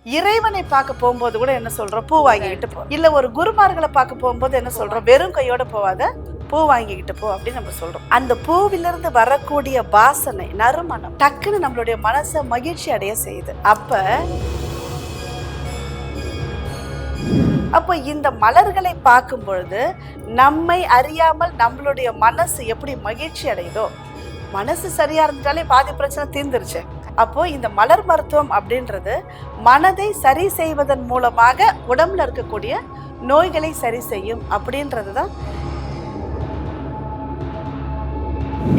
இறைவனை பார்க்க போகும்போது கூட என்ன சொல்றோம், பூ வாங்கிக்கிட்டு போ. இல்ல ஒரு குருமார்களை பார்க்க போகும்போது என்ன சொல்றோம், வெறும் கையோட போவாத, பூ வாங்கிக்கிட்டு போ அப்படின்னு நம்ம சொல்றோம். அந்த பூவிலிருந்து வரக்கூடிய வாசனை, நறுமணம் டக்குன்னு நம்மளுடைய மனசை மகிழ்ச்சி அடைய செய்யுது. அப்ப இந்த மலர்களை பார்க்கும் பொழுது நம்மை அறியாமல் நம்மளுடைய மனசு எப்படி மகிழ்ச்சி அடையுதோ, மனசு சரியா இருந்துட்டாலே பாதி பிரச்சனை தீர்ந்துருச்சு. அப்போ இந்த மலர் மருத்துவம் அப்படின்றது மனதை சரி செய்வதன் மூலமாக உடம்புல இருக்கக்கூடிய நோய்களை சரி செய்யும் அப்படின்றதுதான்.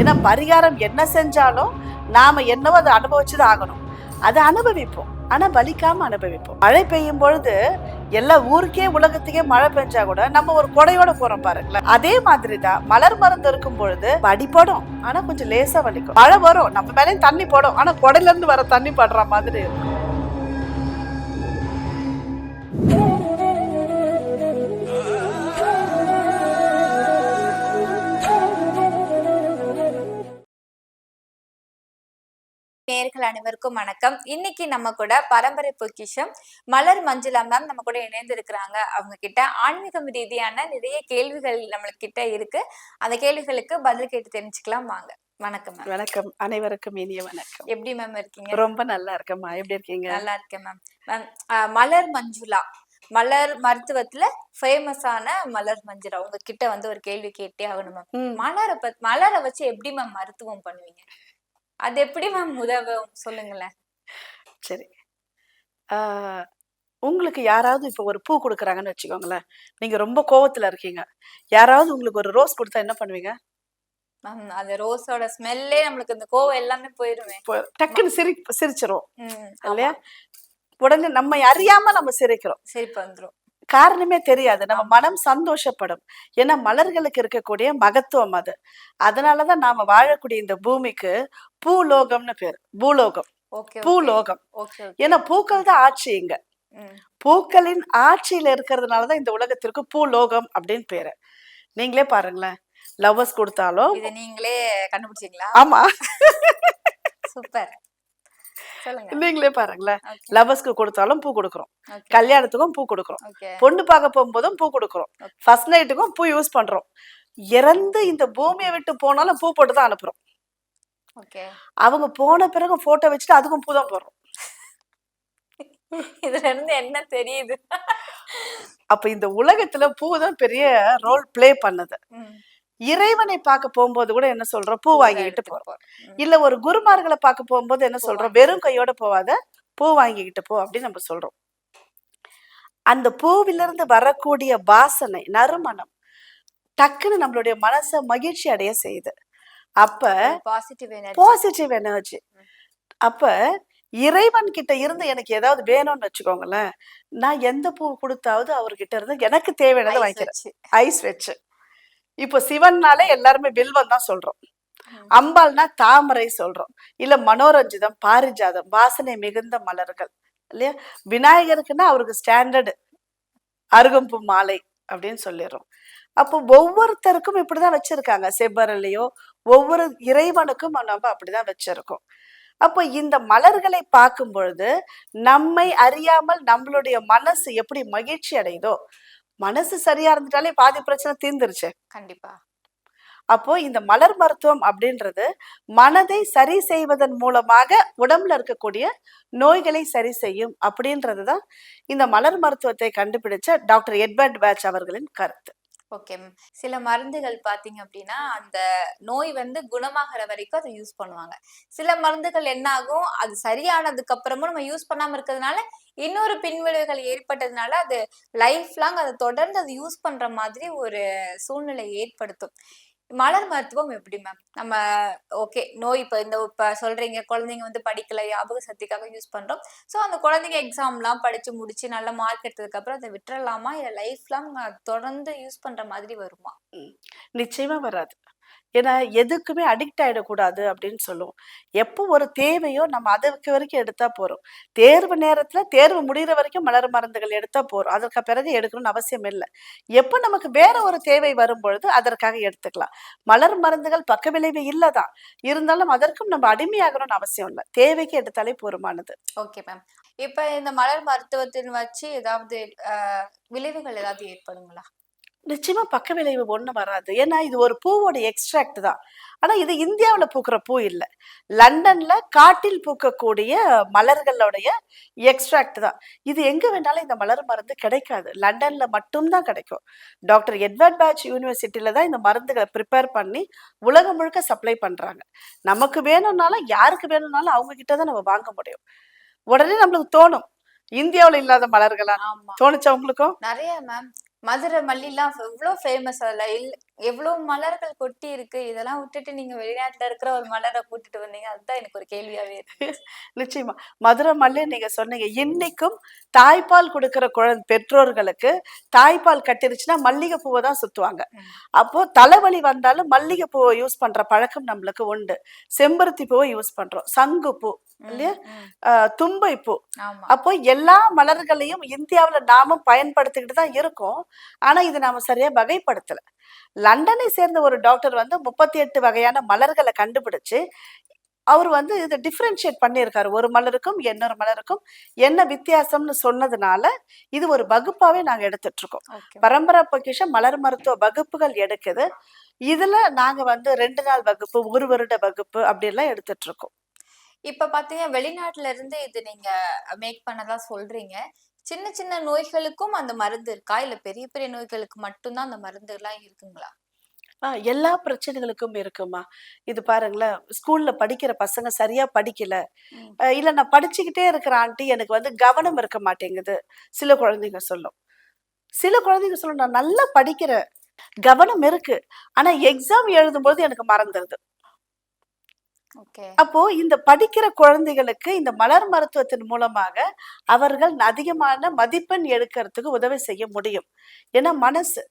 ஏன்னா பரிகாரம் என்ன செஞ்சாலும் நாம என்னவோ அதை அனுபவிச்சுதான் ஆகணும். அதை அனுபவிப்போம், ஆனா வலிக்காம அனுபவிப்போம். மழை பெய்யும் பொழுது எல்லா ஊருக்கே உலகத்துக்கே மழை பெஞ்சா கூட நம்ம ஒரு கொடையோட போறோம் பாருங்களேன். அதே மாதிரிதான் மலர் மருந்து இருக்கும் பொழுது அடிப்படும், ஆனா கொஞ்சம் லேசா வலிக்கும். மழை வரும், நம்ம மேலேயும் தண்ணி போடும், ஆனா கொடையில இருந்து வர தண்ணி படுற மாதிரி இருக்கும். நேயர்கள் அனைவருக்கும் வணக்கம். இன்னைக்கு நம்ம கூட பரம்பரை பொக்கிஷம் மலர் மஞ்சுளா மேம் நம்ம கூட இணைந்து இருக்கிறாங்க. அவங்க கிட்ட ஆன்மீகம் ரீதியான நிறைய கேள்விகள் நம்மளுக்கு கிட்ட இருக்கு. அந்த கேள்விகளுக்கு பதில் கேட்டு தெரிஞ்சுக்கலாம் வாங்க. வணக்கம் மேம். வணக்கம், அனைவருக்கும் இனிய வணக்கம். எப்படி மேம் இருக்கீங்க? ரொம்ப நல்லா இருக்கேம்மா, எப்படி இருக்கீங்க? நல்லா இருக்கேன் மேம். மேம் மலர் மஞ்சுளா, மலர் மருத்துவத்துல ஃபேமஸான மலர் மஞ்சுளா உங்ககிட்ட ஒரு கேள்வி கேட்டே ஆகணும் மேம். மலரை வச்சு எப்படி மேம் மருத்துவம் பண்ணுவீங்க? அது எப்படி மேம் உதவும் சொல்லுங்களேன். சரி, உங்களுக்கு யாராவது இப்போ ஒரு பூ கொடுக்குறாங்கன்னு வச்சுக்கோங்களேன், நீங்க ரொம்ப கோவத்துல இருக்கீங்க, யாராவது உங்களுக்கு ஒரு ரோஸ் கொடுத்தா என்ன பண்ணுவீங்க? மேம் அந்த ரோஸோட ஸ்மெல்லே நம்மளுக்கு இந்த கோவம் எல்லாமே போயிருமே. டக்குன்னு சிரிச்சிரும் இல்லையா? உடனே நம்ம அறியாம நம்ம சிரிக்கிறோம், சிரிப்பு வந்துரும். காரணமே தெரியாது, நம்ம மனம் சந்தோஷப்படும். ஏன்னா மலர்களுக்கு இருக்கக்கூடிய மகத்துவம் அது. அதனாலதான் நாம வாழக்கூடிய இந்த பூமிக்கு பூலோகம்னு பேரு. பூலோகம், பூலோகம். ஏன்னா பூக்கள் தான் ஆட்சி இங்க. பூக்களின் ஆட்சியில இருக்கிறதுனாலதான் இந்த உலகத்திற்கு பூலோகம் அப்படின்னு பேரு. நீங்களே பாருங்களேன், லவ்வர்ஸ் கொடுத்தாலும். இத நீங்களே கண்டுபிடிச்சீங்களா? ஆமா, சூப்பர். நீங்களே பாருங்களேன், லவ்வர்ஸ்க்கு கொடுத்தாலும் பூ கொடுக்குறோம், கல்யாணத்துக்கும் பூ கொடுக்குறோம், பொண்ணு பார்க்க போகும்போதும் பூ கொடுக்குறோம், ஃபர்ஸ்ட் நைட்டுக்கும் பூ யூஸ் பண்றோம், இறந்து இந்த பூமியை விட்டு போனாலும் பூ போட்டு தான் அனுப்புறோம். அவங்க போன பிறகு போட்டோ வச்சுட்டு அதுக்கும் பூ தான் போடுறோம். இதுல இருந்து என்ன தெரியுது? அப்ப இந்த உலகத்துல பூ தான் பெரிய ரோல் பிளே பண்ணது. இறைவனை பார்க்க போகும்போது கூட என்ன சொல்றோம், பூ வாங்கிக்கிட்டு போறோம். இல்ல ஒரு குருமார்களை பார்க்க போகும்போது என்ன சொல்றோம், வெறும் கையோட போவாத, பூ வாங்கிக்கிட்டு போ அப்படின்னு நம்ம சொல்றோம். அந்த பூவிலிருந்து வரக்கூடிய வாசனை, நறுமணம் டக்குன்னு நம்மளுடைய மனசை மகிழ்ச்சி அடைய செய்யுது. அப்ப பாசிட்டிவ் எனர்ஜி. அப்ப இறைவன் கிட்ட இருந்து எனக்கு ஏதாவது வேணும்னு வச்சுக்கோங்களேன், நான் எந்த பூ கொடுத்தாவது அவர்கிட்ட இருந்து எனக்கு தேவையானதை வாங்கிக்கிறேன், ஐஸ் வச்சு. இப்போ சிவன்னாலே எல்லாருமே வில்வம் தான் சொல்றோம், அம்பாள்னா தாமரை சொல்றோம், இல்ல மனோரஞ்சிதம், பாரிஜாதம், வாசனை மிகுந்த மலர்கள் இல்லையா? விநாயகருக்குன்னா அவருக்கு ஸ்டாண்டர்டு அருகம்பூ மாலை அப்படின்னு சொல்லிடுறோம். அப்போ ஒவ்வொருத்தருக்கும் இப்படிதான் வச்சிருக்காங்க, செவ்வரலையோ ஒவ்வொரு இறைவனுக்கும் நம்ம அப்படிதான் வச்சிருக்கோம். அப்போ இந்த மலர்களை பார்க்கும் பொழுது நம்மை அறியாமல் நம்மளுடைய மனசு எப்படி மகிழ்ச்சி அடையுதோ, மனசு சரியா இருந்துட்டாலே பாதி பிரச்சனை தீர்ந்துருச்சு. கண்டிப்பா. அப்போ இந்த மலர் மருத்துவம் அப்படின்றது மனதை சரி செய்வதன் மூலமாக உடம்புல இருக்கக்கூடிய நோய்களை சரி செய்யும் அப்படின்றதுதான் இந்த மலர் மருத்துவத்தை கண்டுபிடிச்ச டாக்டர் எட்வர்ட் பேட்ச் அவர்களின் கருத்து. ஓகே. சில மருந்துகள் பாத்தீங்க அப்படின்னா அந்த நோய் குணமாகிற வரைக்கும் அதை யூஸ் பண்ணுவாங்க. சில மருந்துகள் என்ன ஆகும், அது சரியானதுக்கு அப்புறமும் நம்ம யூஸ் பண்ணாம இருக்கிறதுனால இன்னொரு பின்விளைவுகள் ஏற்பட்டதுனால அது லைஃப் லாங் அதை தொடர்ந்து அது யூஸ் பண்ற மாதிரி ஒரு சூழ்நிலை ஏற்படுத்தும். மலர் மருத்துவம் எப்படி மேம்? நம்ம ஓகே நோய் இப்ப சொல்றீங்க, குழந்தைங்க படிக்கல, ஞாபக சக்திக்காக யூஸ் பண்றோம். சோ அந்த குழந்தைங்க எக்ஸாம்லாம் படிச்சு முடிச்சு நல்ல மார்க் எடுத்ததுக்கு அப்புறம் அதை விட்டுறலாமா, இல்ல லைஃப் லாங் தொடர்ந்து யூஸ் பண்ற மாதிரி வருமா? நிச்சயமா வராது. ஏன்னா எதுக்குமே அடிக்ட் ஆயிடக்கூடாது அப்படின்னு சொல்லுவோம். எப்போ ஒரு தேவையோ நம்ம அதுக்கு வரைக்கும் எடுத்தா போறோம். தேர்வு நேரத்துல தேர்வு முடிகிற வரைக்கும் மலர் மருந்துகள் எடுத்தா போறோம், அதற்கு பிறகு எடுக்கணும்னு அவசியம் இல்லை. எப்போ நமக்கு வேற ஒரு தேவை வரும் பொழுது அதற்காக எடுத்துக்கலாம். மலர் மருந்துகள் பக்க விளைவு இல்லதான், இருந்தாலும் அதற்கும் நம்ம அடிமையாகணும்னு அவசியம் இல்லை, தேவைக்கு எடுத்தாலே போதுமானது. Okay ma'am. இப்ப இந்த மலர் மருத்துவத்தின் வச்சு ஏதாவது விளைவுகள் ஏதாவது ஏற்படுங்களா? நிச்சயமா பக்க விளைவு ஒண்ணும் வராது. ஏன்னா இது ஒரு பூவோட எக்ஸ்ட்ராக்ட் தான். ஆனா இது இந்தியாவுல பூக்கிற பூ இல்ல. லண்டன்ல காட்டில் பூக்கக்கூடிய மலர்களுடைய எக்ஸ்ட்ராக்ட் தான். இது எங்க வேணாலும் இந்த மலர் மருந்து கிடைக்காது. லண்டன்ல மட்டும் தான் கிடைக்கும். டாக்டர் எட்வர்ட் பேட்ச் யூனிவர்சிட்டில தான் இந்த மருந்துகள பிரிப்பேர் பண்ணி உலகம் முழுக்க சப்ளை பண்றாங்க. நமக்கு வேணும்னாலும், யாருக்கு வேணும்னாலும் அவங்க கிட்ட தான் நம்ம வாங்க முடியும். உடனே நம்மளுக்கு தோணும். இந்தியாவுல இல்லாத மலர்களா? ஆமா. தோணுச்சா உங்களுக்கும்? நெறைய மேம். மதுரை மல்லிலாம் எவ்ளோ ஃபேமஸ் அதுல. எவ்ளோ மலர்கள் கொட்டி இருக்கு. இதெல்லாம் விட்டுட்டு நீங்க வெளிநாட்டுல இருக்கிற ஒரு மலர கூட்டிட்டு வந்தீங்க. அதுதான் எனக்கு ஒரு கேள்வியாவே இருக்கு. நிச்சயமா. மதுரை மல்லி நீங்க சொன்னீங்க. இன்னைக்கும் தாய்ப்பால் குடுக்கிற பெற்றோர்களுக்கு தாய்ப்பால் கட்டிருச்சுன்னா மல்லிகை பூவ தான் சுத்துவாங்க. ம். அப்போ தலைவலி வந்தாலும் மல்லிகை பூவ யூஸ் பண்ற பழக்கம் நம்மளுக்கு உண்டு. செம்பருத்தி பூவ யூஸ் பண்றோம். சங்கு பூ இல்லையா? ம். தும்பை பூ. ஆமா. அப்போ எல்லா மலர்களையும் இந்தியாவுல நாமும் பயன்படுத்திக்கிட்டு தான் இருக்கோம். ஆனா இது நாம சரியா வகைப்படுத்தல. லண்டனை சேர்ந்த ஒரு டாக்டர் வந்து 38 வகையான மலர்கள கண்டுபிடிச்சு அவரு வந்து இத டிஃபரன்ஷியேட் பண்ணியிருக்காரு. ஒரு மலருக்கும், இன்னொரு மலருக்கும் என்ன வித்தியாசம்னு சொன்னதுனால, இது ஒரு வகுப்பாவே நாங்க எடுத்துட்டு இருக்கோம். ஓகே. பரம்பரை பொக்கிஷம் மலர் மருத்துவ வகுப்புகள் எடுக்குது. இதுல நாங்க வந்து 2 நாள் வகுப்பு, 1 வருட வகுப்பு அப்படிலாம் எடுத்துட்டு இருக்கோம். இப்ப பாத்தீங்கன்னா, வெளிநாட்டுல இருந்து இது நீங்க மேக் பண்ணதா சொல்றீங்க. சின்ன சின்ன நோய்களுக்கும் அந்த மருந்து இருக்கா? இல்ல பெரிய பெரிய நோய்களுக்கு மட்டும் தான் அந்த மருந்துலாம் இருக்குங்களா? எல்லா பிரச்சனைகளுக்கும் இருக்குமா. இது பாருங்களேன், ஸ்கூல்ல படிக்கிற பசங்க சரியா படிக்கல. ம். இல்ல நான் படிச்சுக்கிட்டே இருக்கிற ஆண்டி எனக்கு வந்து கவனம் இருக்க மாட்டேங்குது. சில குழந்தைங்க சொல்லும். சில குழந்தைங்க சொல்லும், நான் நல்லா படிக்கிறேன். கவனம் இருக்கு. ஆனா எக்ஸாம் எழுதும்போது எனக்கு மறந்துருது. ஓகே. அப்போ இந்த படிக்கிற குழந்தைகளுக்கு இந்த மலர் மருத்துவத்தின் மூலமாக அவர்கள் அதிகமான மதிப்பெண் எடுக்கிறதுக்கு உதவி செய்ய முடியும். ஏன்னா மனசு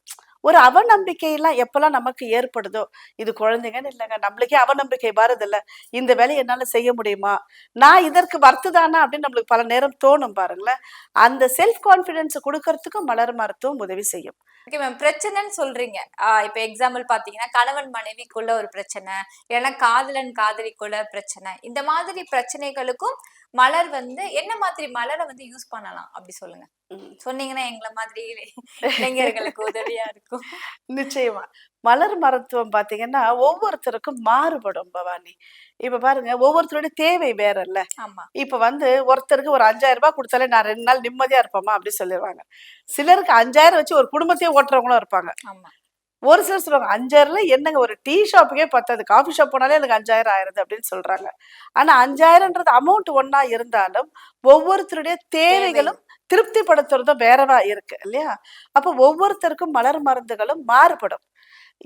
ஒரு அவநம்பிக்கையெல்லாம் எப்பல்லாம் நமக்கு ஏற்படுதோ, இது குழந்தைங்கன்னு இல்லைங்க. நம்மளுக்கே அவநம்பிக்கை வருதுல்ல. இந்த வேலைய என்னால செய்ய முடியுமா? நான் இதற்கு வொர்த்துதானா? அப்படின்னு நம்மளுக்கு பல நேரம் தோணும் பாருங்களேன். அந்த செல்ஃப் கான்ஃபிடன்ஸ் குடுக்கறதுக்கும் மலர் மருத்துவம் உதவி செய்யும். Okay ma'am. பிரச்சனைன்னு சொல்றீங்க. இப்ப எக்ஸாம்பிள் பார்த்தீங்கன்னா, கணவன் மனைவிக்குள்ள ஒரு பிரச்சனை, இல்லன்னா காதலன் காதலிக்குள்ள பிரச்சனை. இந்த மாதிரி பிரச்சனைகளுக்கும் மலர் வந்து என்ன மாதிரி மலர வந்து யூஸ் பண்ணலாம்? அப்படி சொல்லுங்க. ம். சொன்னீங்கன்னா எங்கள மாதிரி இளைஞர்களுக்கு உதவியா இருக்கும். நிச்சயமா. மலர் மருத்துவம் பார்த்தீங்கன்னா, ஒவ்வொருத்தருக்கும் மாறுபடும் பவானி. இப்ப பாருங்க, ஒவ்வொருத்தருடைய தேவை வேறல்ல. ஆமா, இப்ப வந்து ஒருத்தருக்கு ஒரு ரூ. 5,000 குடுத்தாலே நான் 2 நாள் நிம்மதியா இருப்பேம்மா அப்டி சொல்லிருவாங்க. சிலருக்கு 5,000 வச்சு ஒரு குடும்பத்தையே ஓட்டுறவங்களும் இருப்பாங்க. ஆமா. ஒரு சிலர் சொல்லுவாங்க 5,000ல என்னங்க ஒரு டீ ஷாப்புக்கே பத்தாது. காஃபி ஷாப் போனாலே எனக்கு 5,000 ஆயிருது அப்டின்னு சொல்றாங்க. ஆனா 5,000ன்றது அமௌண்ட் ஒண்ணா இருந்தாலும், ஒவ்வொருத்தருடைய தேவை. தேவைகளும் திருப்திப்படுத்துறதும் வேறவா இருக்கு இல்லையா? அப்ப ஒவ்வொருத்தருக்கும் மலர் மருந்துகளும் மாறுபடும்.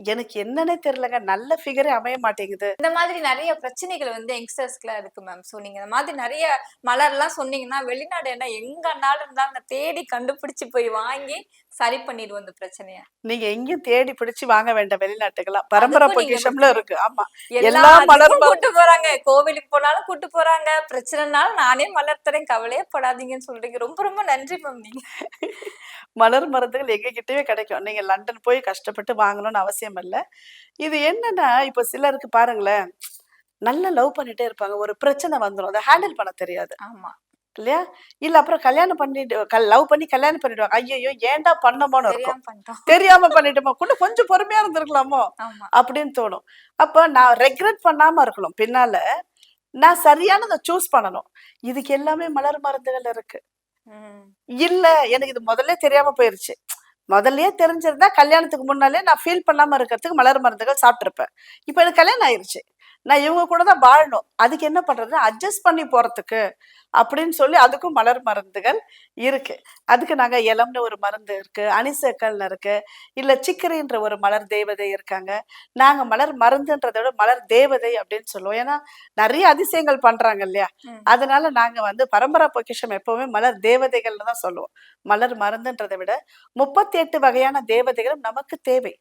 எனக்கு என்னன்னே தெரியலங்க. நல்ல ஃபிகரே அமைய மாட்டேங்குது. இந்த மாதிரி நெறைய பிரச்சனைகள் வந்து யங்ஸ்டர்ஸ்க்குலாம் இருக்கு மேம். ஸோ நீங்க இந்த மாதிரி நெறைய மலர்லாம் சொன்னீங்கன்னா, வெளிநாடு என்ன எங்கனாலும் இருந்தாலும் நான் தேடி கண்டுபிடிச்சு போய் வாங்கி சரி பண்ணிடுவோம் இந்த பிரச்சனைய. நீங்க எங்கேயும் தேடி பிடிச்சு வாங்க வேண்டாம் வெளிநாட்டுக்கெல்லாம். பரம்பரை அதுக்கும் நீங்க பொக்கிஷம்ல இருக்கு. ஆமா. எல்லா எல்லா மலர் இதுக்கும் கூட்டு போறாங்க. கோவிலுக்கு போனாலும் கூட்டு போறாங்க. பிரச்சனைனாலும் நானே மலர் தரேன். கவலையே படாதீங்கன்னு சொல்றீங்க. ரொம்ப ரொம்ப நன்றி மேம் நீங்க. மலர் மருந்துகள் எங்ககிட்டயே கிடைக்கும். நீங்க லண்டன் போய் கஷ்டப்பட்டு வாங்கணும்னு அவசியம் இல்ல. இது என்னன்னா, இப்ப சிலருக்கு பாருங்களேன், நல்லா லவ் பண்ணிட்டே இருப்பாங்க. ஒரு பிரச்சனை வந்துரும். அத ஹேண்டில் பண்ண தெரியாது. ஆமா. இல்லையா? இல்ல அப்புறம் கல்யாணம் பண்ணிட்டு லவ் பண்ணி கல்யாணம் பண்ணிடுவாங்க. ஐய்யய்யோ! ஏன்டா பண்ணோமோன்னு இருக்கும். தெரியாம பண்ணிட்டோம். தெரியாம பண்ணிட்டோமோ! கொஞ்சம் பொறுமையா இருந்திருக்கலாமோ! ஆமா. அப்படின்னு தோணும். அப்ப நான் ரெக்ரெட் பண்ணாம இருக்கணும். பின்னால நான் சரியானத சூஸ் பண்ணணும். இதுக்கு எல்லாமே மலர் மருந்துகள் இருக்கு. ம். இல்ல எனக்கு இது முதல்லே தெரியாம போயிருச்சு. முதல்லயே தெரிஞ்சிருந்தா கல்யாணத்துக்கு முன்னாலே நான் ஃபீல் பண்ணாம இருக்கிறதுக்கு மலர் மருந்துகள் சாப்பிட்டுருப்பேன். இப்ப எனக்கு கல்யாணம் ஆயிருச்சு. நான் இவங்க கூட தான் வாழணும். அதுக்கு என்ன பண்றது? அட்ஜஸ்ட் பண்ணி போறதுக்கு அப்படின்னு சொல்லி அதுக்கும் மலர் மருந்துகள் இருக்கு. அதுக்கு நாங்க எலம்னு ஒரு மருந்து இருக்கு. அனிசக்கல்னு இருக்கு. இல்ல சிக்கரின்ற ஒரு மலர் தேவதை இருக்காங்க. நாங்க மலர் மருந்துன்றத விட மலர் தேவதை அப்படின்னு சொல்லுவோம். ஏன்னா நெறைய அதிசயங்கள் பண்றாங்க இல்லையா? ம். அதனால நாங்க வந்து பரம்பரை பொக்கிஷம் எப்பவுமே மலர் தேவதைகள்னு தான் சொல்லுவோம். மலர் மருந்துன்றத விட 38 வகையான தேவதைகளும் நமக்கு தேவை.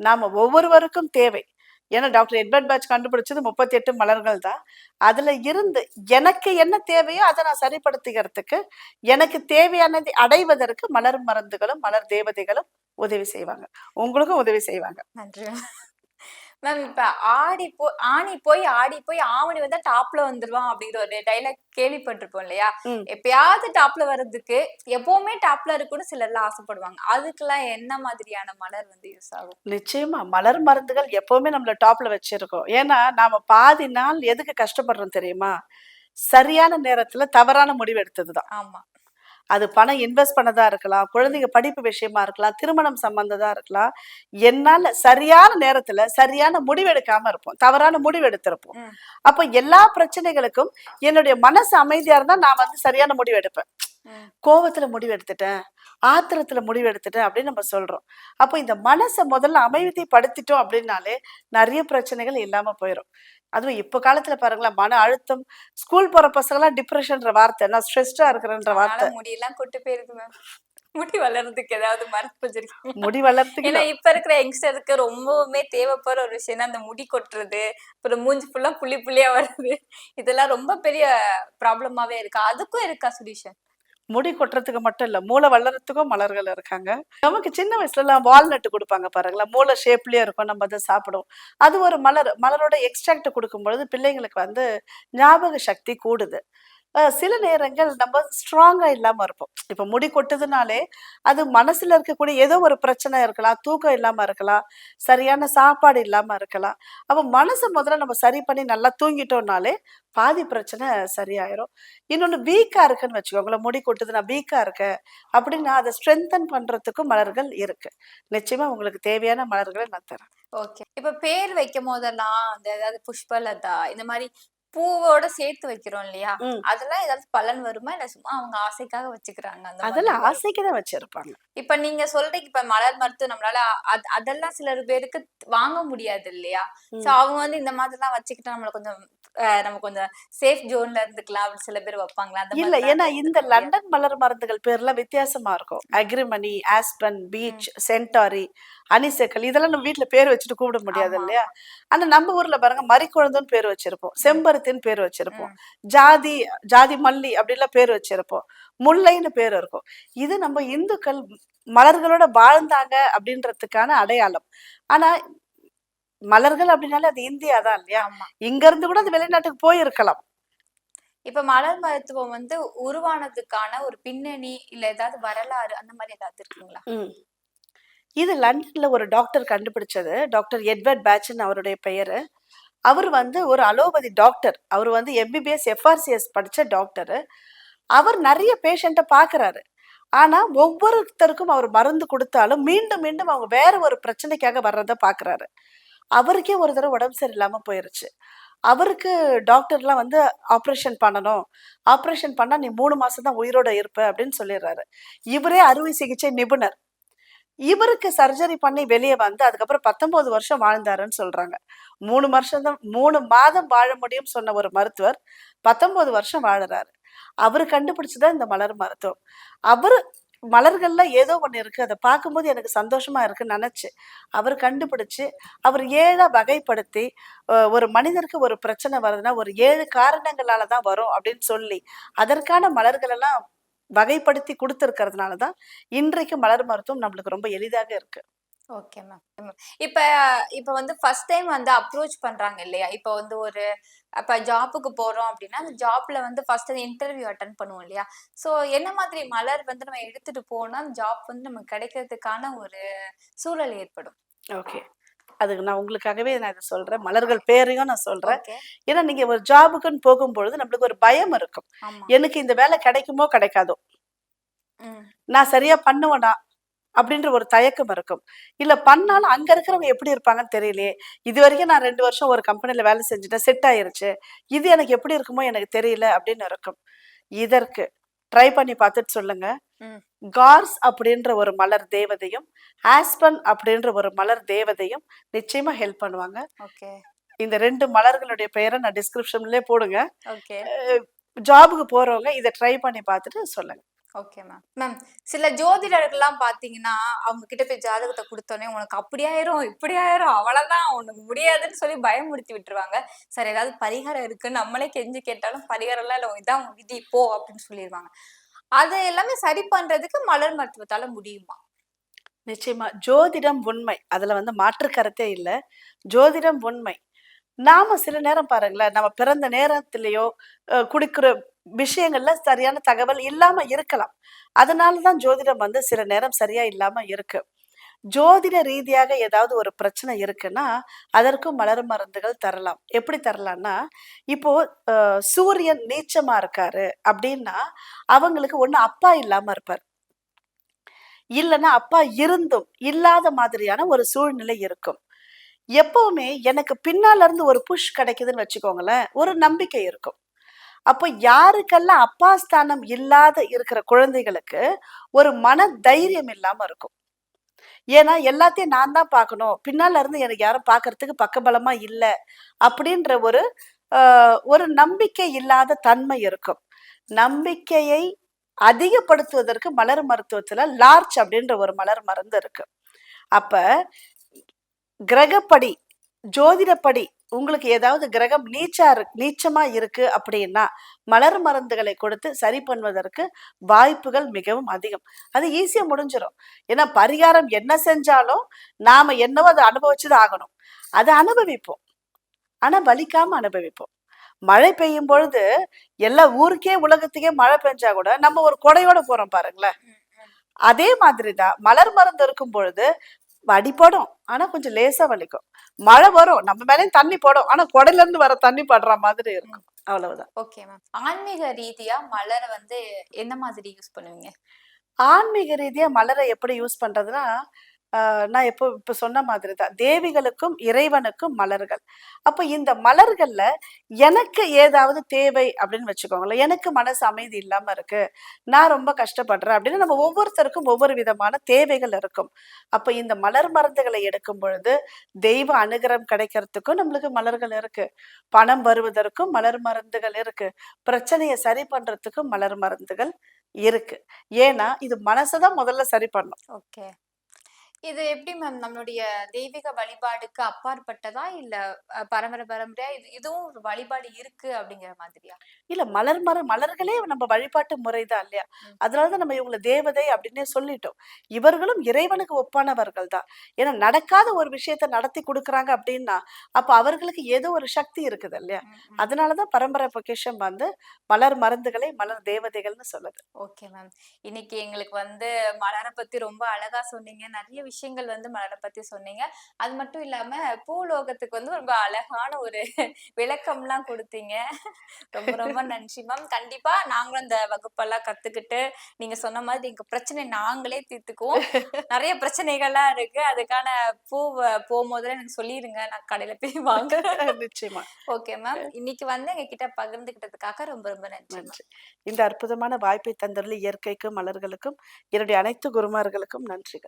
நாம ஒவ்வொருவருக்கும் தேவை. ஏன்னா டாக்டர் எட்வர்ட் பேட்ச் கண்டுபிடிச்சது 38 மலர்கள் தான். அதுல இருந்து எனக்கு என்ன தேவையோ அத நான் சரிப்படுத்திக்கிறதுக்கு, எனக்கு தேவையானதை அடைவதற்கு மலர் மருந்துகளும், மலர் தேவதைகளும் உதவி செய்வாங்க. உங்களுக்கும் உதவி செய்வாங்க. நன்றி மேம். மேம் இப்ப ஆணி போய் ஆடி போய் ஆவணி வந்தா டாப்ல வந்துருவான் அப்படிங்கிற ஒரு டைலாக் கேள்விப்பட்டிருப்போம் இல்லையா? ம். எப்பயாவது டாப்ல வர்றதுக்கு எப்பவுமே டாப்ல இருக்குன்னு சிலர்லாம் ஆசைப்படுவாங்க. அதுக்கெல்லாம் என்ன மாதிரியான மலர் வந்து யூஸ் ஆகும்? நிச்சயமா. மலர் மருந்துகள் எப்பவுமே நம்மள டாப்ல வச்சிருக்கும். ஏன்னா, நாம பாதி நாள் எதுக்கு கஷ்டப்படுறோம் தெரியுமா? சரியான நேரத்துல தவறான முடிவு எடுத்தது தான். ஆமா. அது பணம் இன்வெஸ்ட் பண்ணதா இருக்கலாம், குழந்தைங்க படிப்பு விஷயமா இருக்கலாம், திருமணம் சம்பந்ததா இருக்கலாம். என்னால சரியான நேரத்துல சரியான முடிவு எடுக்காம இருப்போம். தவறான முடிவு எடுத்திருப்போம். ம். அப்ப எல்லா பிரச்சனைகளுக்கும் என்னுடைய மனசு அமைதியா இருந்தா நான் வந்து சரியான முடிவு எடுப்பேன். ம். கோவத்துல முடிவு எடுத்துட்டேன், ஆத்திரத்துல முடிவு எடுத்துட்டேன் அப்படின்னு நம்ம சொல்றோம். அப்ப இந்த மனச முதல்ல அமைதிப்படுத்திட்டோம் அப்படின்னாலே நெறைய பிரச்சனைகள் இல்லாம போயிரும். அதுவும் இப்ப காலத்துல பாருங்களேன், மன அழுத்தம், ஸ்கூல் போற பசங்கலாம் டிப்ரஷன்ற வார்த்தை, நான் ஸ்ட்ரெஸ்டா இருக்கிறேன்ற அதனால வார்த்தை. முடியெல்லாம் கொட்டு போயிருது மேம். முடி வளர்றதுக்கு ஏதாவது மருந்து வச்சிருக்கீங்க? முடி வளர்த்துக்கு ஏன்னா இப்ப இருக்கிற யங்ஸ்டருக்கு ரொம்பவுமே தேவைப்படுற ஒரு விஷயம்னா அந்த முடி கொட்டுறது, அப்புறம் மூஞ்சி ஃபுல்லா புள்ளி புள்ளியா வருது. இதெல்லாம் ரொம்ப பெரிய ப்ராப்ளமாவே இருக்கு. அதுக்கும் இருக்கா சொல்யூஷன்? முடி கொட்டுறதுக்கு மட்டும் இல்ல, மூளை வளர்றதுக்கும் மலர்கள் இருக்காங்க. நமக்கு சின்ன வயசுலலாம் வால்நட் குடுப்பாங்க பாருங்களேன், மூளை ஷேப்லயே இருக்கும். நம்ம அத சாப்பிடுவோம். அது ஒரு மலர். மலரோட எக்ஸ்ட்ராக்ட் குடுக்கும்பொழுது பிள்ளைங்களுக்கு வந்து ஞாபக சக்தி கூடுது. சில நேரங்கள் நம்ம ஸ்ட்ராங்கா இல்லாம இருப்போம். இப்ப முடி கொட்டுதுனாலே, அது மனசுல இருக்கக்கூடிய ஏதோ ஒரு பிரச்சனை இருக்கலாம், தூக்கம் இல்லாம இருக்கலாம், சரியான சாப்பாடு இல்லாம இருக்கலாம். அப்ப மனச முதல்ல நம்ம சரி பண்ணி நல்லா தூங்கிட்டோம்னாலே, பாதி பிரச்சனை சரியாயிரும். இன்னொன்னு வீக்கா இருக்குன்னு வச்சுக்கோங்களேன், முடி கொட்டுது நான் வீக்கா இருக்கேன் அப்படின்னா, அத ஸ்ட்ரென்தன் பண்றதுக்கும் மலர்கள் இருக்கு. நிச்சயமா உங்களுக்கு தேவையான மலர்கள நான் தரேன். ஓகே. இப்ப பேர் வைக்கும் போதெல்லாம் அந்த ஏதாவது புஷ்பலதா இந்த மாரி பூவோட சேர்த்து வைக்கிறோம் இல்லையா? ம். அதெல்லாம் ஏதாவது பலன் வருமா? இல்ல சும்மா அவங்க ஆசைக்காக வச்சுக்கிறாங்க அந்த மாதிரி அதெல்லாம் வரும்? ஆசைக்கு தான் வச்சிருப்பாங்க. இப்ப நீங்க சொல்றீங்க இப்ப மலர் மருத்துவம் நம்மளால அதெல்லாம் சிலர் பேருக்கு வாங்க முடியாது இல்லையா? சோ ம். அவங்க வந்து இந்த மாதிரிலாம் வச்சுக்கிட்டா நம்மள கொஞ்சம் நம்ம கொஞ்சம் சேஃப் ஜோன்ல இருந்துக்கலாம் அப்படின்னு சில பேர் வைப்பாங்களா? அந்த இல்ல. மாதிரிலாம் ஏன்னா அது இந்த இருந்துக்க முடியாது. லண்டன் மலர் மருந்துகள் பேர்லாம் வித்தியாசமா இருக்கும். அக்ரிமனி, ஆஸ்பன், ம். பீச், சென்டாரி, அனிசெக்கல் இதெல்லாம் நம்ம வீட்ல பேர் வச்சுட்டு கூப்பிட முடியாது ஆமா, இல்லையா? ஆமா. ஆனா நம்ம ஊர்ல பாருங்க மரிக்கொழுந்துன்னு பேர் வச்சிருப்போம். ம், செம்பருத்தின்னு பேர் வச்சிருப்போம். ம். ஜாதி ஜாதி மல்லி அப்படிலாம் பேர் வச்சிருப்போம். முல்லைன்னு பேர் இருக்கும். இது நம்ம இந்துக்கள் மலர்களோட வாழ்ந்தாங்க அப்படின்றதுக்கான அடையாளம். ஆனா மலர்கள் அப்படின்னாலே அது இந்தியா தான் இல்லையா? ஆமா. இங்க இருந்து கூட அது வெளிநாட்டுக்கு போயிருக்கலாம். இப்ப மலர் மருத்துவம் வந்து உருவானதுக்கான ஒரு பின்னணி, இல்ல ஏதாவது வரலாறு அந்த மாரி ஏதாவது இருக்குங்களா? ம். இது லண்டன்ல ஒரு டாக்டர் கண்டுபிடிச்சது. டாக்டர் எட்வர்ட் பேட்ச்ன்னு அவருடைய பெயரு. அவரு வந்து ஒரு அலோபதி டாக்டர். அவரு வந்து எம்பிபிஎஸ், எஃப்ஆர்சிஎஸ் படிச்ச டாக்டரு. அவர் நெறைய பேஷண்ட்ட பார்க்குறாரு. ஆனா, ஒவ்வொருத்தருக்கும் அவர் மருந்து குடுத்தாலும், மீண்டும் மீண்டும் அவங்க வேற ஒரு பிரச்சனைக்காக வர்றத பார்க்குறாரு. அவருக்கே ஒரு தடவ உடம்பு சரியில்லாம போயிருச்சு. அவருக்கு டாக்டர்லாம் வந்து ஆப்ரேஷன் பண்ணணும். ஆப்ரேஷன் பண்ணா நீ 3 மாசம் தான் உயிரோட இருப்ப அப்படின்னு சொல்லிர்றாரு. இவரே அறுவை சிகிச்சை நிபுணர். இவருக்கு சர்ஜரி பண்ணி வெளிய வந்து, அதுக்கப்புறம் 19 வருஷம் வாழ்ந்தாருன்னு சொல்றாங்க. 3 வருஷம் தான் 3 மாதம் வாழ முடியும்னு சொன்ன ஒரு மருத்துவர், 19 வருஷம் வாழுறாரு. அவரு கண்டுபிடிச்சது தான் இந்த மலர் மருத்துவம். அவரு மலர்கள்ல ஏதோ ஒண்ணு இருக்கு. அத பார்க்கும்போது எனக்கு சந்தோஷமா இருக்குன்னு நெனச்சு, அவரு கண்டுபிடிச்சு, அவர் 7ஆ வகைப்படுத்தி, ஒரு மனிதருக்கு ஒரு பிரச்சனை வருதுன்னா, ஒரு 7 காரணங்களால தான் வரும் அப்படின்னு சொல்லி, அதற்கான மலர்கள் எல்லாம் வகைப்படுத்தி குடுத்திருக்கிறதுனால தான், இன்றைக்கு மலர் மருத்துவம் நம்மளுக்கு ரொம்ப எளிதாக இருக்கு. Okay ma'am. இப்ப இப்ப வந்து ஃபர்ஸ்ட் டைம் வந்து அப்ரோச் பண்றாங்க இல்லையா? இப்ப வந்து ஒரு அப்ப ஜாப்க்கு போறோம் அப்டின்னா, அந்த ஜாப்ல வந்து ஃபர்ஸ்ட் இன்டர்வியூ அட்டெண்ட் பண்ணுவோம் இல்லையா? சோ என்ன மாதிரி மலர் வந்து நம்ம எடுத்துட்டு போனா, ஜாப் வந்து நமக்கு கிடைக்கிறதுக்கான ஒரு சூழல் ஏற்படும்? ஓகே. அதுக்கு நான் உங்களுக்காகவே நான் இத சொல்றேன். மலர்கள் பேரையும் நான் சொல்றேன். ஓகே. ஏன்னா, நீங்க ஒரு ஜாபுக்குன்னு போகும்பொழுது நம்மளுக்கு ஒரு பயம் இருக்கும். ஆமா. எனக்கு இந்த வேலை கிடைக்குமோ, கிடைக்காதோ? ம். நான் சரியா பண்ணுவேனா? அப்படின்ற ஒரு தயக்கம் இருக்கும். இல்ல பண்ணாலும் அங்க இருக்கிறவங்க எப்படி இருப்பாங்கன்னு தெரியலையே. இதுவரைக்கும் நான் 2 வருஷம் ஒரு கம்பெனில வேலை செஞ்சுட்டேன். செட் ஆயிருச்சு. இது எனக்கு எப்படி இருக்குமோ எனக்கு தெரியல அப்படின்னு இருக்கும். இதற்கு ட்ரை பண்ணி பார்த்துட்டு சொல்லுங்க. ம். கார்ஸ் அப்படின்ற ஒரு மலர் தேவதையும், ஆஸ்பன் அப்படின்ற ஒரு மலர் தேவதையும் நிச்சயமா ஹெல்ப் பண்ணுவாங்க. ஓகே. இந்த 2 மலர்களுடைய பெயர நான் டிஸ்கிரிப்ஷன்லயே போடுங்க. ஓகே. ஜாப்க்கு போறவங்க இத ட்ரை பண்ணி பார்த்துட்டு சொல்லுங்க. Okay ma'am. மேம் சில ஜோதிடர்கள்லாம் பார்த்தீங்கன்னா, அவங்க கிட்ட போய் ஜாதகத்த குடுத்தோனே, "உனக்கு அப்படி ஆயிரும், இப்படி ஆயிரும், அவ்வளதான் உனக்கு முடியாதுன்னு" சொல்லி பயமுறுத்தி விட்டுருவாங்க. சரி ஏதாவது பரிகாரம் இருக்கு நம்மளே கெஞ்சி கேட்டாலும் பரிகாரம்லாம் இல்ல, இதான் உன் விதி போ அப்படின்னு சொல்லிருவாங்க. அத எல்லாமே சரி பண்றதுக்கு மலர் மருத்துவத்தால முடியுமா? நிச்சயமா. ஜோதிடம் உண்மை. அதுல வந்து மாற்று கருத்தே இல்ல. ஜோதிடம் உண்மை. நாம சில நேரம் பாருங்களேன், நம்ம பிறந்த நேரத்திலயோ, குடுக்குற விஷயங்கள்ல சரியான தகவல் இல்லாம இருக்கலாம். அதனால தான் ஜோதிடம் வந்து சில நேரம் சரியா இல்லாம இருக்கு. ஜோதிட ரீதியாக ஏதாவது ஒரு பிரச்சனை இருக்குன்னா, அதற்கும் மலர் மருந்துகள் தரலாம். எப்படி தரலான்னா, இப்போ சூரியன் நீச்சமா இருக்காரு அப்டின்னா, அவங்களுக்கு ஒண்ணு அப்பா இல்லாம இருப்பாரு. இல்லன்னா அப்பா இருந்தும், இல்லாத மாதிரியான ஒரு சூழ்நிலை இருக்கும். எப்பவுமே எனக்கு பின்னால இருந்து ஒரு புஷ் கிடைக்குதுன்னு வச்சுக்கோங்களேன், ஒரு நம்பிக்கை இருக்கும். அப்ப யாருக்கெல்லாம் அப்பா ஸ்தானம் இல்லாத இருக்கிற குழந்தைகளுக்கு, ஒரு மன தைரியம் இல்லாம இருக்கும். ஏன்னா, எல்லாத்தையும் நான் தான் பார்க்கணும். பின்னால இருந்து எனக்கு யாரும் பார்க்கறதுக்கு பக்கபலமா இல்ல. அப்படின்ற அ ஒரு நம்பிக்கை இல்லாத தன்மை இருக்கும். நம்பிக்கையை அதிகப்படுத்துவதற்கு மலர் மருத்துவத்துல லார்ச் அப்படின்ற ஒரு மலர் மருந்து இருக்கு. அப்ப கிரகப்படி, ஜோதிடப்படி உங்களுக்கு ஏதாவது கிரகம் நீச்சமா இருக்கு அப்படின்னா, மலர் மருந்துகளை கொடுத்து சரி பண்ணுவதற்கு வாய்ப்புகள் மிகவும் அதிகம். அது ஈஸியா முடிஞ்சிரும். ஏன்னா பரிகாரம் என்ன செஞ்சாலும், நாம என்னவோ அத அனுபவிச்சு தான் ஆகணும். அத அனுபவிப்போம். ஆனா வலிக்காம அனுபவிப்போம். மழை பெய்யும் பொழுது, எல்லா ஊருக்கே, உலகத்துக்கே மழை பெஞ்சா கூட, நம்ம ஒரு கொடையோட போறோம் பாருங்களேன். அதே மாதிரி தான் மலர் மருந்து இருக்கும் பொழுது அடிபடும். ஆனா கொஞ்சம் லேசா வலிக்கும். மழை வரும். நம்ம மேலயும் தண்ணி படும். ஆனா குடையில இருந்து வர தண்ணி படுற மாதிரி இருக்கும். அவ்வளவுதான். Okay ma'am. ஆன்மீக ரீதியா மலர வந்து எந்த மாதிரி யூஸ் பண்ணுவீங்க? ஆன்மீக ரீதியா மலர எப்படி யூஸ் பண்றதுன்னா, நான் இப்ப சொன்ன மாதிரி தான். தேவிகளுக்கும், இறைவனுக்கும் மலர்கள். அப்ப இந்த மலர்கள்ல எனக்கு ஏதாவது தேவை அப்படின்னு வச்சுக்கோங்களேன். எனக்கு மனசு அமைதி இல்லாம இருக்கு. நான் ரொம்ப கஷ்டப்படுறேன் அப்படின்னு நம்ம ஒவ்வொருத்தருக்கும் ஒவ்வொரு விதமான தேவைகள் இருக்கும். அப்ப இந்த மலர் மருந்துகளை எடுக்கும் பொழுது, தெய்வ அனுகிரகம் கிடைக்கிறதுக்கும் நம்மளுக்கு மலர்கள் இருக்கு. பணம் வருவதற்கும் மலர் மருந்துகள் இருக்கு. பிரச்சனைய சரி பண்றதுக்கும் மலர் மருந்துகள் இருக்கு. ஏன்னா, இது மனச தான் முதல்ல சரி பண்ணும். ஓகே. இது எப்படி மேம் நம்மளுடைய தெய்வீக வழிபாடுக்கு அப்பாற்பட்டதா? இல்ல பரம்பரை பரம்பரையா இதுவும் ஒரு வழிபாடு இருக்கு அப்படிங்கிற மாதிரியா? இல்ல மலர்களே நம்ம வழிபாட்டு முறைதான் இல்லையா? ம். அதனால தான் நம்ம இவங்கள தேவதை அப்படின்னே சொல்லிட்டோம். இவர்களும் இறைவனுக்கு ஒப்பானவர்கள் தான். ஏன்னா நடக்காத ஒரு விஷயத்த நடத்தி குடுக்குறாங்க அப்படின்னா, அப்ப அவர்களுக்கு ஏதோ ஒரு சக்தி இருக்குது இல்லையா? ம், ம். அதனால தான் பரம்பரை பொக்கிஷம் வந்து மலர் மருந்துகளை மலர் தேவதைகள்னு சொல்லுது. Okay ma'am. இன்னைக்கு எங்களுக்கு வந்து மலர பத்தி ரொம்ப அழகா சொன்னீங்க. நெறைய விஷயங்கள் வந்து மலர பத்தி சொன்னீங்க. அது மட்டும் இல்லாம பூலோகத்துக்கு வந்து ரொம்ப அழகான ஒரு விளக்கம்லாம் குடுத்தீங்க. ரொம்ப ரொம்ப நன்றி மேம். கண்டிப்பா நாங்களும் இந்த வகுப்பெல்லாம் கத்துக்கிட்டு, நீங்க சொன்ன மாதிரி எங்க பிரச்சனைய நாங்களே தீர்த்துக்குவோம். நெறைய பிரச்சனைகள்லாம் இருக்கு. அதுக்கான போம்போதெல்லாம் எனக்கு சொல்லிருங்க. நான் கடையில போய் வாங்குறேன். நிச்சயமா. Okay ma'am. இன்னைக்கு வந்து எங்ககிட்ட பகிர்ந்துகிட்டதுக்காக ரொம்ப ரொம்ப நன்றி மேம். நன்றி. இந்த அற்புதமான வாய்ப்பை தந்துள்ள இயற்கைக்கும், மலர்களுக்கும், என்னுடைய அனைத்து குருமார்களுக்கும் நன்றிகள்.